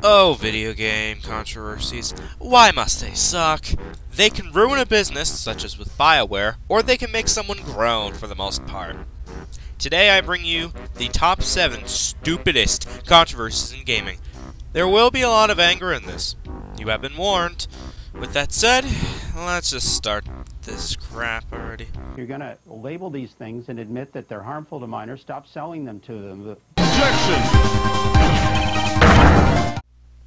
Oh, video game controversies. Why must they suck? They can ruin a business, such as with BioWare, or they can make someone groan for the most part. Today I bring you the top 7 stupidest controversies in gaming. There will be a lot of anger in this. You have been warned. With that said, let's just start this crap already. You're going to label these things and admit that they're harmful to minors. Stop selling them to them.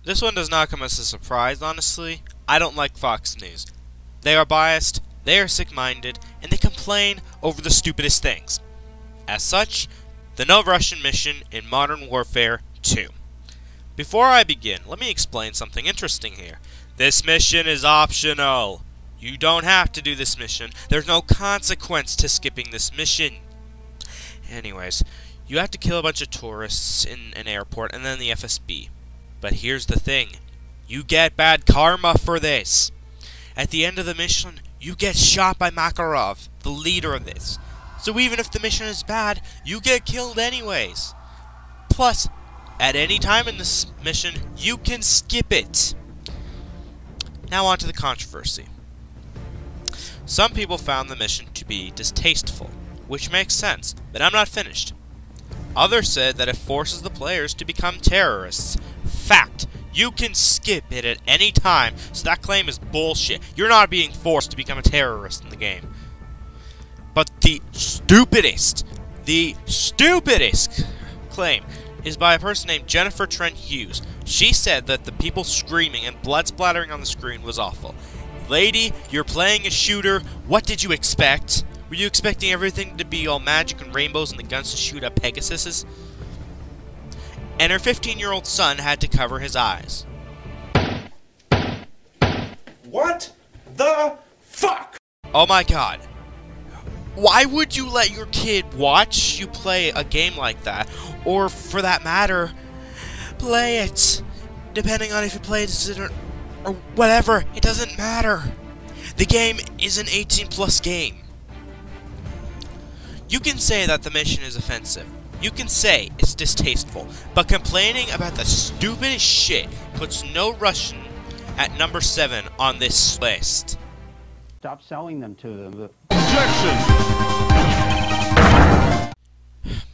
This one does not come as a surprise, honestly. I don't like Fox News. They are biased, they are sick-minded, and they complain over the stupidest things. As such, the No Russian mission in Modern Warfare 2. Before I begin, let me explain something interesting here. This mission is optional. You don't have to do this mission. There's no consequence to skipping this mission. Anyways, you have to kill a bunch of tourists in an airport and then the FSB. But here's the thing. You get bad karma for this. At the end of the mission, you get shot by Makarov, the leader of this. So even if the mission is bad, you get killed anyways. Plus, at any time in this mission, you can skip it. Now on to the controversy. Some people found the mission to be distasteful, which makes sense, but I'm not finished. Others said that it forces the players to become terrorists. Fact. You can skip it at any time, so that claim is bullshit. You're not being forced to become a terrorist in the game. But the stupidest claim is by a person named Jennifer Trent Hughes. She said that the people screaming and blood splattering on the screen was awful. Lady, you're playing a shooter. What did you expect? Were you expecting everything to be all magic and rainbows and the guns to shoot up Pegasuses? And her 15-year-old son had to cover his eyes. What the fuck? Oh my god. Why would you let your kid watch you play a game like that? Or, for that matter, play it. Depending on if you play it or whatever, it doesn't matter. The game is an 18+ game. You can say that the mission is offensive. You can say it's distasteful, but complaining about the stupidest shit puts No Russian at number 7 on this list. Stop selling them to them.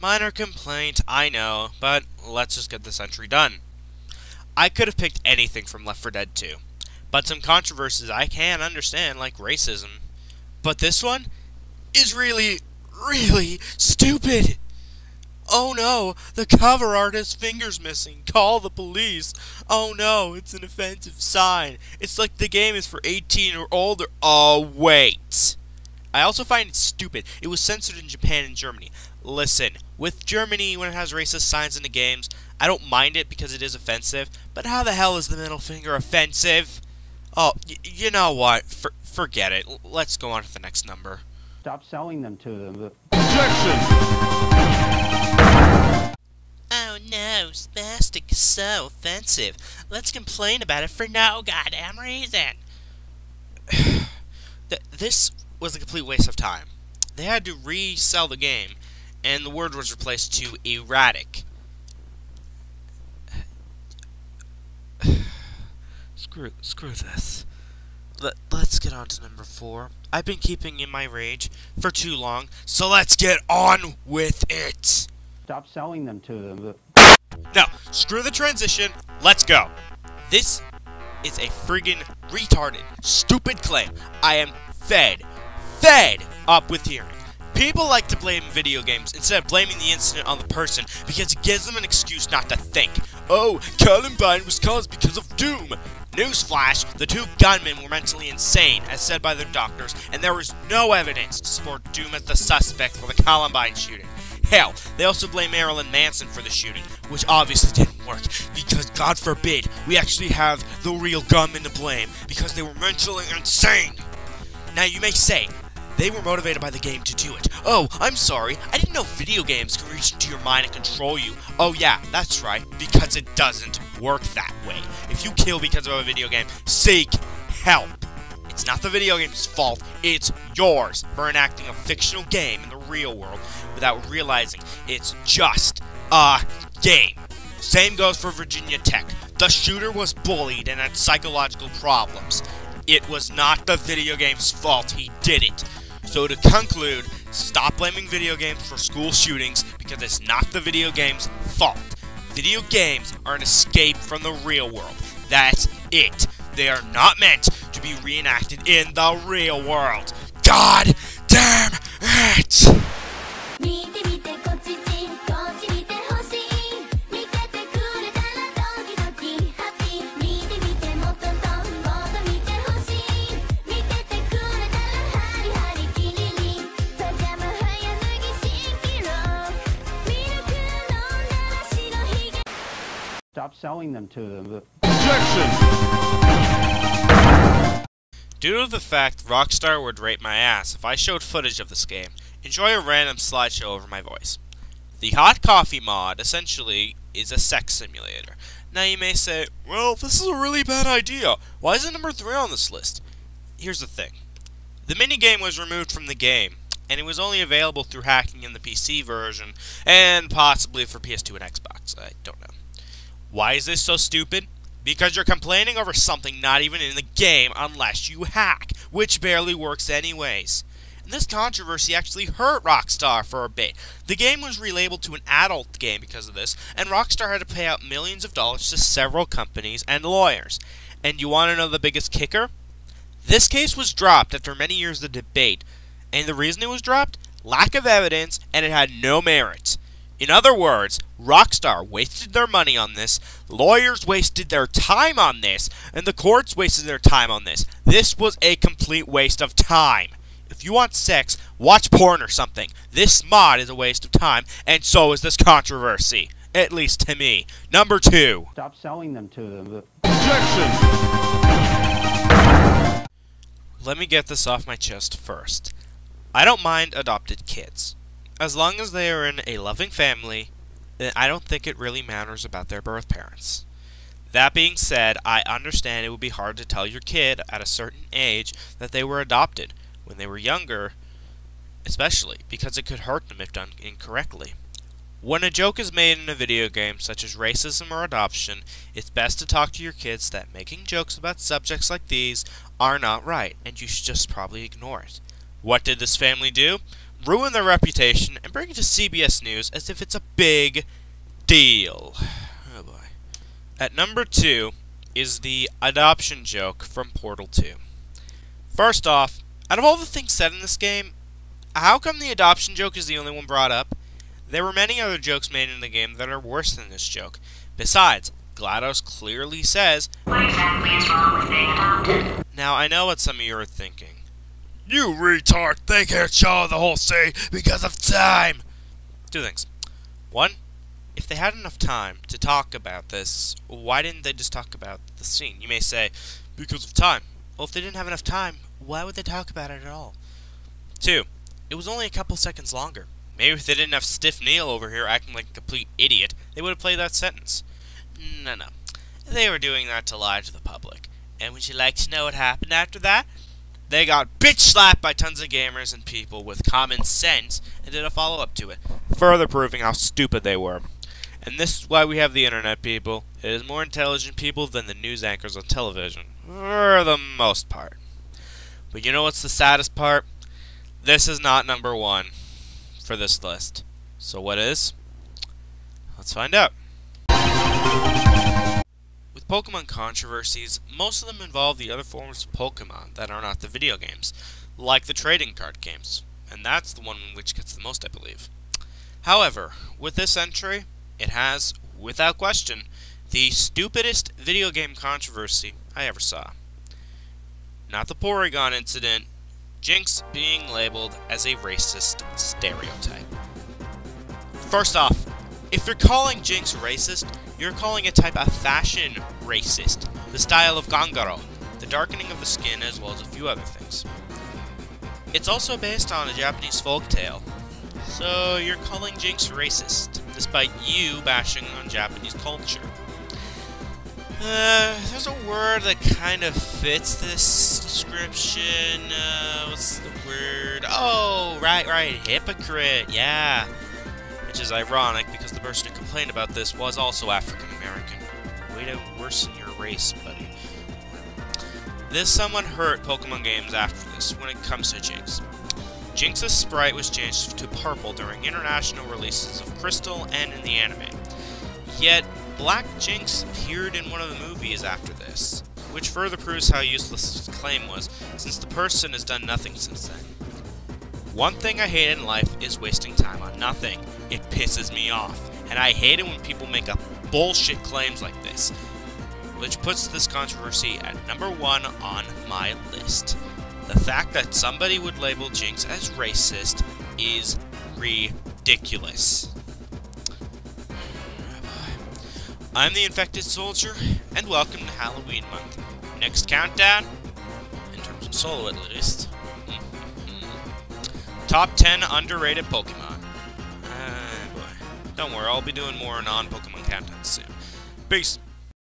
Minor complaint, I know, but let's just get this entry done. I could have picked anything from Left 4 Dead 2, but some controversies I can understand, like racism. But this one is really stupid. Oh no, the cover art has fingers missing. Call the police. Oh no, it's an offensive sign. It's like the game is for 18 or older. Oh wait. I also find it stupid. It was censored in Japan and Germany. Listen, with Germany, when it has racist signs in the games, I don't mind it because it is offensive, but how the hell is the middle finger offensive? Oh, you know what? Forget it. Let's go on to the next number. Stop selling them to them. Oh no, spastic is so offensive. Let's complain about it for no goddamn reason. This was a complete waste of time. They had to resell the game, and the word was replaced to erratic. Screw this. Let's get on to number 4. I've been keeping in my rage for too long, so let's get on with it. Stop selling them to them. No, screw the transition. Let's go. This is a friggin' retarded, stupid claim. I am fed up with hearing. People like to blame video games instead of blaming the incident on the person because it gives them an excuse not to think. Oh, Columbine was caused because of Doom. Newsflash, the 2 gunmen were mentally insane, as said by their doctors, and there was no evidence to support Doom as the suspect for the Columbine shooting. Hell, they also blame Marilyn Manson for the shooting, which obviously didn't work, because God forbid we actually have the real gunmen to blame, because they were mentally insane. Now you may say, they were motivated by the game to do it. Oh, I'm sorry, I didn't know video games can reach into your mind and control you. Oh yeah, that's right, because it doesn't work that way. If you kill because of a video game, seek help. It's not the video game's fault, it's yours for enacting a fictional game in the real world without realizing it's just a game. Same goes for Virginia Tech. The shooter was bullied and had psychological problems. It was not the video game's fault he did it. So to conclude, stop blaming video games for school shootings because it's not the video game's fault. Video games are an escape from the real world. That's it. They are not meant to be reenacted in the real world. God damn it! Stop selling them to them. Due to the fact Rockstar would rape my ass if I showed footage of this game, enjoy a random slideshow over my voice. The Hot Coffee mod essentially is a sex simulator. Now you may say, well, this is a really bad idea. Why is it number 3 on this list? Here's the thing. The minigame was removed from the game, and it was only available through hacking in the PC version, and possibly for PS2 and Xbox. I don't know. Why is this so stupid? Because you're complaining over something not even in the game unless you hack, which barely works anyways. And this controversy actually hurt Rockstar for a bit. The game was relabeled to an adult game because of this, and Rockstar had to pay out millions of dollars to several companies and lawyers. And you want to know the biggest kicker? This case was dropped after many years of debate, and the reason it was dropped? Lack of evidence, and it had no merit. In other words, Rockstar wasted their money on this, lawyers wasted their time on this, and the courts wasted their time on this. This was a complete waste of time. If you want sex, watch porn or something. This mod is a waste of time, and so is this controversy. At least to me. Number 2. Stop selling them to them. Let me get this off my chest first. I don't mind adopted kids. As long as they are in a loving family, then I don't think it really matters about their birth parents. That being said, I understand it would be hard to tell your kid at a certain age that they were adopted when they were younger, especially because it could hurt them if done incorrectly. When a joke is made in a video game, such as racism or adoption, it's best to talk to your kids that making jokes about subjects like these are not right, and you should just probably ignore it. What did this family do? Ruin their reputation and bring it to CBS News as if it's a big deal. Oh boy. At number 2 is the adoption joke from Portal 2. First off, out of all the things said in this game, how come the adoption joke is the only one brought up? There were many other jokes made in the game that are worse than this joke. Besides, GLaDOS clearly says, "What exactly is wrong with being adopted?" Now, I know what some of you are thinking. You retard, they can't show the whole scene because of time! 2 things. 1, if they had enough time to talk about this, why didn't they just talk about the scene? You may say, because of time. Well, if they didn't have enough time, why would they talk about it at all? 2, it was only a couple seconds longer. Maybe if they didn't have Stiff Neil over here acting like a complete idiot, they would have played that sentence. No. They were doing that to lie to the public. And would you like to know what happened after that? They got bitch-slapped by tons of gamers and people with common sense and did a follow-up to it, further proving how stupid they were. And this is why we have the internet, people. It is more intelligent people than the news anchors on television, for the most part. But you know what's the saddest part? This is not number 1 for this list. So what is? Let's find out. With Pokemon controversies, most of them involve the other forms of Pokemon that are not the video games, like the trading card games, and that's the one which gets the most, I believe. However, with this entry, it has, without question, the stupidest video game controversy I ever saw. Not the Porygon incident, Jinx being labeled as a racist stereotype. First off, if you're calling Jinx racist, you're calling a type of fashion racist, the style of Gangaro, the darkening of the skin, as well as a few other things. It's also based on a Japanese folktale, so you're calling Jinx racist, despite you bashing on Japanese culture. There's a word that kind of fits this description. What's the word? Oh, right, hypocrite, yeah. Which is ironic because the person who complained about this was also African American. way to worsen your race, buddy. This somewhat hurt Pokemon games after this when it comes to Jinx. Jinx's sprite was changed to purple during international releases of Crystal and in the anime. Yet, Black Jinx appeared in one of the movies after this, which further proves how useless this claim was, since the person has done nothing since then. One thing I hate in life is wasting time on nothing. It pisses me off, and I hate it when people make up bullshit claims like this, which puts this controversy at number 1 on my list. The fact that somebody would label Jinx as racist is ridiculous. I'm the Infected Soldier, and welcome to Halloween month. Next countdown, in terms of solo at least, top 10 underrated Pokemon. Boy. Don't worry, I'll be doing more non-Pokemon countdowns soon. Peace.